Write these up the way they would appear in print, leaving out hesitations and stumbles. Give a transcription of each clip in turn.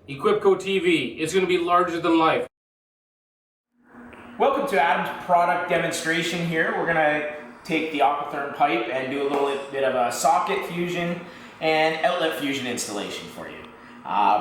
Equipco TV. It's going to be larger than life. Welcome to Adam's product demonstration here. We're going to take the Aquatherm pipe and do a little bit of a socket fusion and outlet fusion installation for you.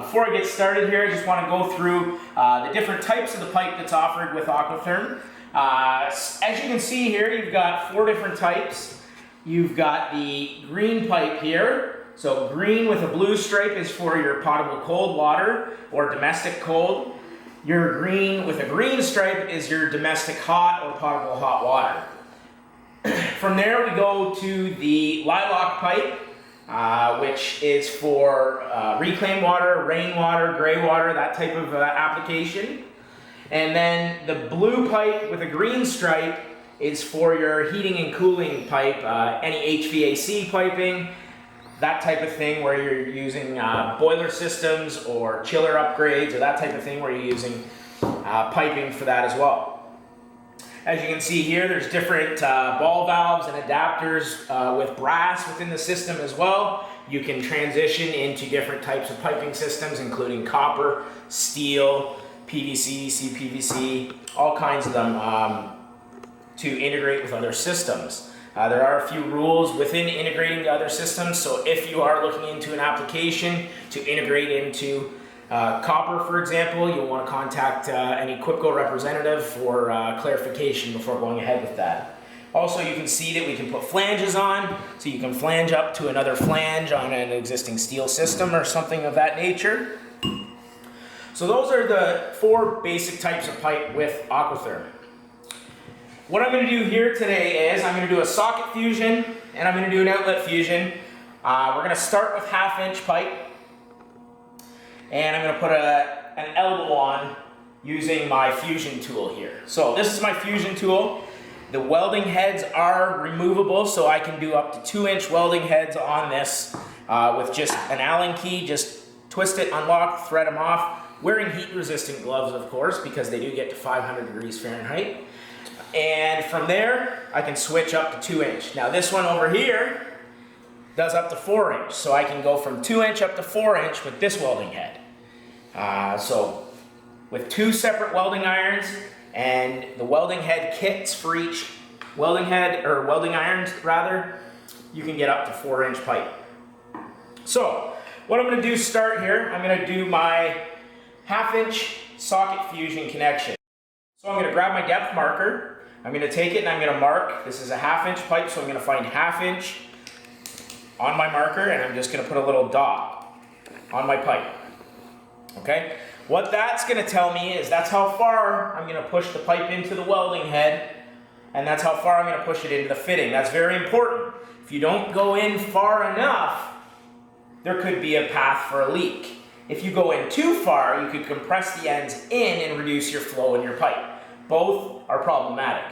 Before I get started here, I just want to go through the different types of the pipe that's offered with Aquatherm. As you can see here, you've got 4 different types. You've got the green pipe here. So green with a blue stripe is for your potable cold water or domestic cold. Your green with a green stripe is your domestic hot or potable hot water. From there we go to the lilac pipe, which is for reclaimed water, rainwater, gray water, that type of application. And then the blue pipe with a green stripe is for your heating and cooling pipe, any HVAC piping, that type of thing where you're using boiler systems or chiller upgrades or that type of thing where you're using piping for that as well. As you can see here, there's different ball valves and adapters with brass within the system as well. You can transition into different types of piping systems, including copper, steel, PVC, CPVC, all kinds of them to integrate with other systems. There are a few rules within integrating to other systems, so if you are looking into an application to integrate into copper, for example, you'll want to contact an Equipco representative for clarification before going ahead with that. Also, you can see that we can put flanges on, so you can flange up to another flange on an existing steel system or something of that nature. So those are the 4 basic types of pipe with Aquatherm. What I'm going to do here today is I'm going to do a socket fusion and I'm going to do an outlet fusion. We're going to start with 1/2-inch pipe and I'm going to put an elbow on using my fusion tool here. So this is my fusion tool. The welding heads are removable, so I can do up to 2-inch welding heads on this with just an Allen key. Just twist it, unlock, thread them off. Wearing heat resistant gloves, of course, because they do get to 500 degrees Fahrenheit. And from there, I can switch up to 2-inch. Now this one over here does up to 4-inch, so I can go from 2-inch up to 4-inch with this welding head. So with 2 separate welding irons and the welding head kits for each welding head, or welding irons rather, you can get up to 4-inch pipe. So what I'm going to do start here, I'm going to do my 1/2-inch socket fusion connection. So I'm going to grab my depth marker. I'm going to take it and I'm going to mark. This is a 1/2-inch pipe, so I'm going to find 1/2 inch on my marker and I'm just going to put a little dot on my pipe. Okay? What that's going to tell me is that's how far I'm going to push the pipe into the welding head, and that's how far I'm going to push it into the fitting. That's very important. If you don't go in far enough, there could be a path for a leak. If you go in too far, you could compress the ends in and reduce your flow in your pipe. Both are problematic.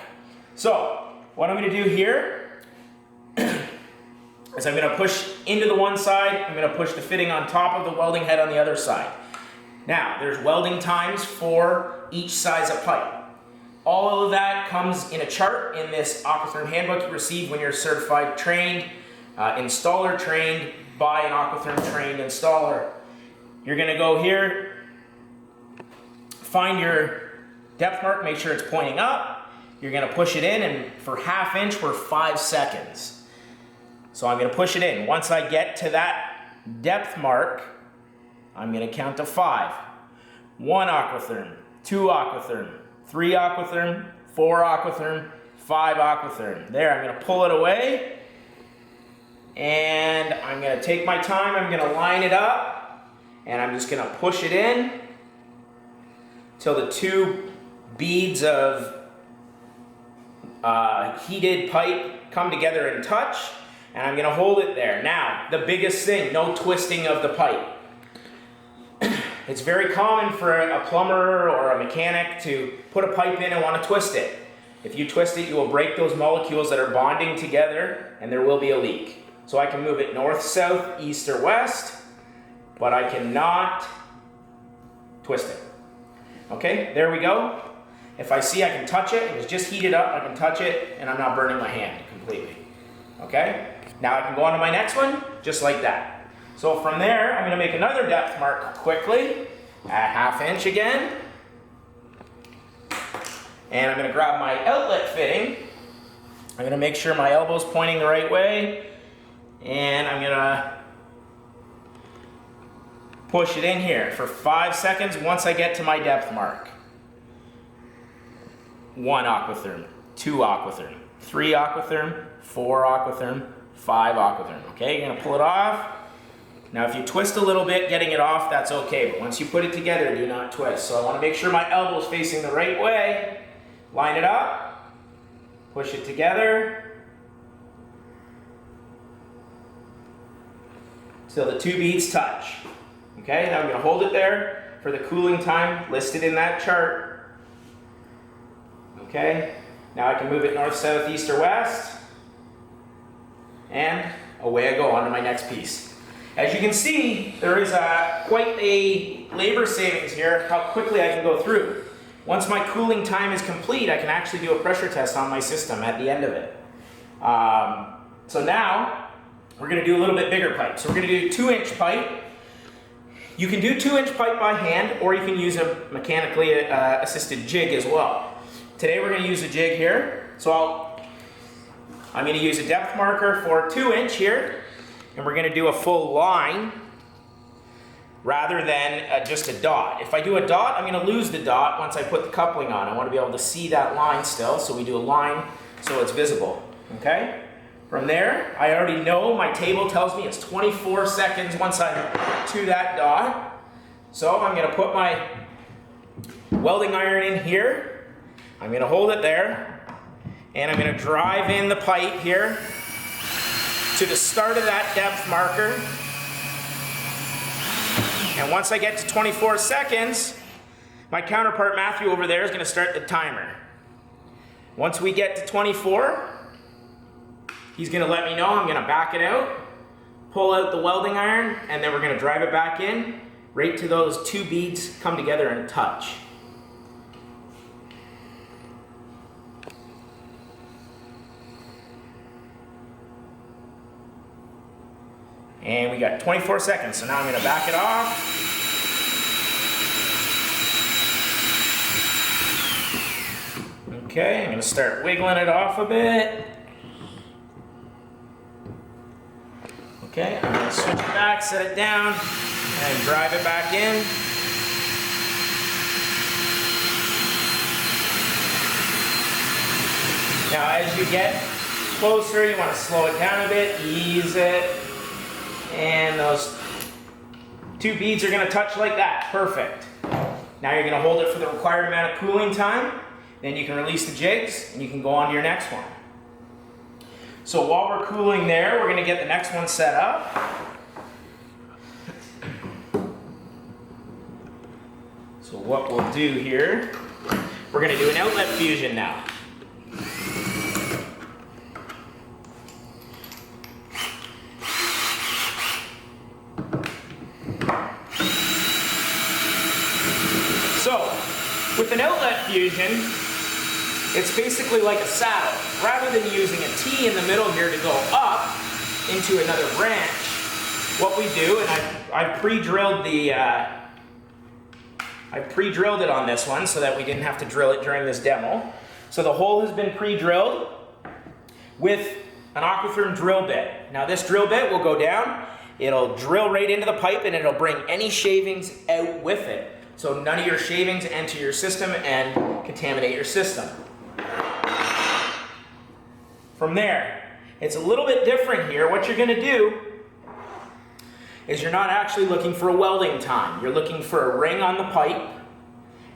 So, what I'm going to do here is I'm going to push into the one side, I'm going to push the fitting on top of the welding head on the other side. Now, there's welding times for each size of pipe. All of that comes in a chart in this Aquatherm handbook you receive when you're certified, trained, installer trained by an Aquatherm trained installer. You're going to go here, find your depth mark, make sure it's pointing up. You're going to push it in, and for 1/2 inch, we're 5 seconds. So I'm going to push it in. Once I get to that depth mark, I'm going to count to 5. 1 Aquatherm, 2 Aquatherm, 3 Aquatherm, 4 Aquatherm, 5 Aquatherm. There, I'm going to pull it away, and I'm going to take my time. I'm going to line it up. And I'm just going to push it in till the 2 beads of heated pipe come together and touch. And I'm going to hold it there. Now, the biggest thing, no twisting of the pipe. It's very common for a plumber or a mechanic to put a pipe in and want to twist it. If you twist it, you will break those molecules that are bonding together and there will be a leak. So I can move it north, south, east, or west, but I cannot twist it. Okay, there we go. If I see I can touch it, it was just heated up, I can touch it, and I'm not burning my hand completely. Okay, now I can go on to my next one, just like that. So from there, I'm going to make another depth mark quickly at 1/2 inch again. And I'm going to grab my outlet fitting. I'm going to make sure my elbow's pointing the right way. And I'm going to push it in here for 5 seconds once I get to my depth mark. 1 aquatherm, 2 aquatherm, 3 aquatherm, 4 aquatherm, 5 aquatherm. Okay, you're going to pull it off. Now if you twist a little bit getting it off, that's okay. But once you put it together, do not twist. So I want to make sure my elbow's facing the right way. Line it up, push it together till the 2 beads touch. Okay, now I'm going to hold it there for the cooling time listed in that chart. Okay, now I can move it north, south, east, or west, and away I go on to my next piece. As you can see, there is quite a labor savings here, how quickly I can go through. Once my cooling time is complete, I can actually do a pressure test on my system at the end of it. So now, we're going to do a little bit bigger pipe. So we're going to do 2-inch pipe. You can do 2-inch pipe by hand, or you can use a mechanically assisted jig as well. Today we're going to use a jig here. So I'm going to use a depth marker for 2-inch here, and we're going to do a full line rather than just a dot. If I do a dot, I'm going to lose the dot once I put the coupling on. I want to be able to see that line still, so we do a line so it's visible. Okay? From there, I already know my table tells me it's 24 seconds once I'm to that dot. So I'm going to put my welding iron in here. I'm going to hold it there, and I'm going to drive in the pipe here to the start of that depth marker. And once I get to 24 seconds, my counterpart Matthew over there is going to start the timer. Once we get to 24, he's going to let me know. I'm going to back it out, pull out the welding iron, and then we're going to drive it back in right to those 2 beads come together and touch. And we got 24 seconds, so now I'm going to back it off. Okay, I'm going to start wiggling it off a bit. Okay, I'm going to switch it back, set it down, and drive it back in. Now as you get closer, you want to slow it down a bit, ease it. And those 2 beads are going to touch like that. Perfect. Now you're going to hold it for the required amount of cooling time. Then you can release the jigs and you can go on to your next one. So while we're cooling there, we're going to get the next one set up. So what we'll do here, we're going to do an outlet fusion now. So, with an outlet fusion, it's basically like a saddle. Rather than using a T in the middle here to go up into another branch, what we do, and I've pre-drilled it on this one so that we didn't have to drill it during this demo. So the hole has been pre-drilled with an Aquatherm drill bit. Now this drill bit will go down, it'll drill right into the pipe, and it'll bring any shavings out with it. So none of your shavings enter your system and contaminate your system. From there, it's a little bit different here. What you're going to do is you're not actually looking for a welding time. You're looking for a ring on the pipe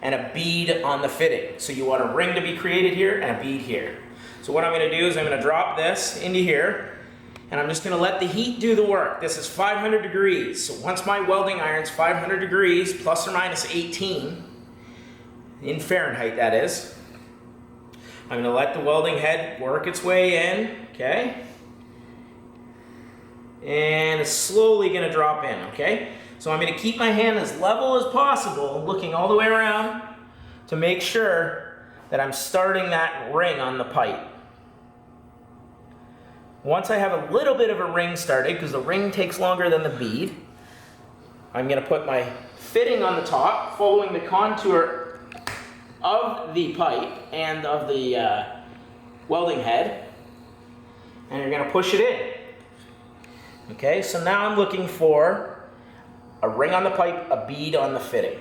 and a bead on the fitting. So you want a ring to be created here and a bead here. So what I'm going to do is I'm going to drop this into here, and I'm just going to let the heat do the work. This is 500 degrees. So once my welding iron's 500 degrees, plus or minus 18, in Fahrenheit that is, I'm going to let the welding head work its way in, okay? And it's slowly going to drop in, okay? So I'm going to keep my hand as level as possible, looking all the way around to make sure that I'm starting that ring on the pipe. Once I have a little bit of a ring started, because the ring takes longer than the bead, I'm going to put my fitting on the top, following the contour of the pipe and of the welding head, and you're going to push it in. Okay, so now I'm looking for a ring on the pipe, a bead on the fitting.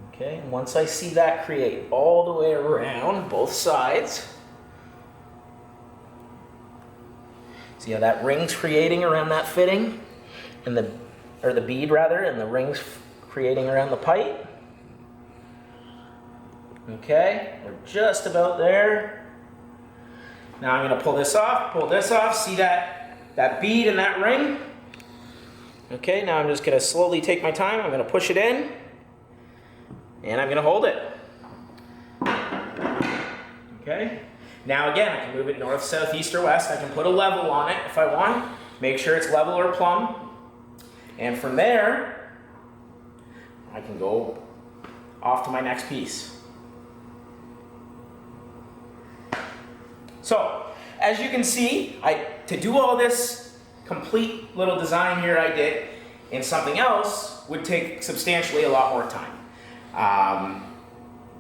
Okay, and once I see that create all the way around both sides, see how that ring's creating around that fitting, and the bead rather, and the ring's creating around the pipe. Okay, we're just about there. Now I'm going to pull this off, see that bead and that ring? Okay, now I'm just going to slowly take my time, I'm going to push it in, and I'm going to hold it. Okay, now again, I can move it north, south, east, or west. I can put a level on it if I want, make sure it's level or plumb. And from there, I can go off to my next piece. So, as you can see, to do all this complete little design here I did in something else would take substantially a lot more time.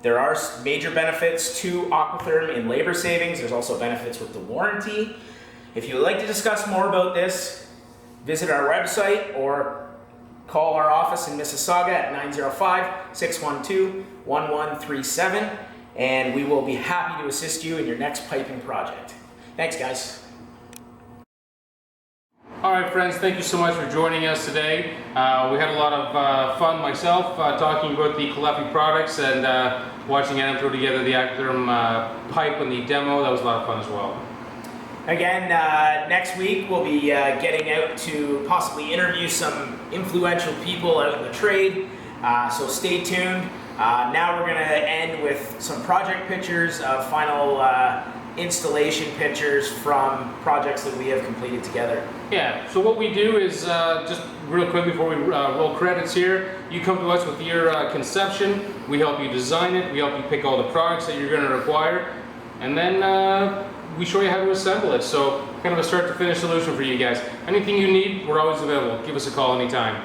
There are major benefits to Aquatherm in labor savings. There's also benefits with the warranty. If you would like to discuss more about this, visit our website or call our office in Mississauga at 905-612-1137, and we will be happy to assist you in your next piping project. Thanks, guys. All right, friends, thank you so much for joining us today. We had a lot of fun myself talking about the Calleffi products and watching Adam throw together the Aquatherm pipe and the demo. That was a lot of fun as well. Again, next week we'll be getting out to possibly interview some influential people out in the trade, so stay tuned. Now we're going to end with some project pictures of final installation pictures from projects that we have completed together. Yeah, so what we do is, just real quick before we roll credits here, you come to us with your conception, we help you design it, we help you pick all the products that you're going to require, and then we show you how to assemble it. So kind of a start to finish solution for you guys. Anything you need, we're always available. Give us a call anytime.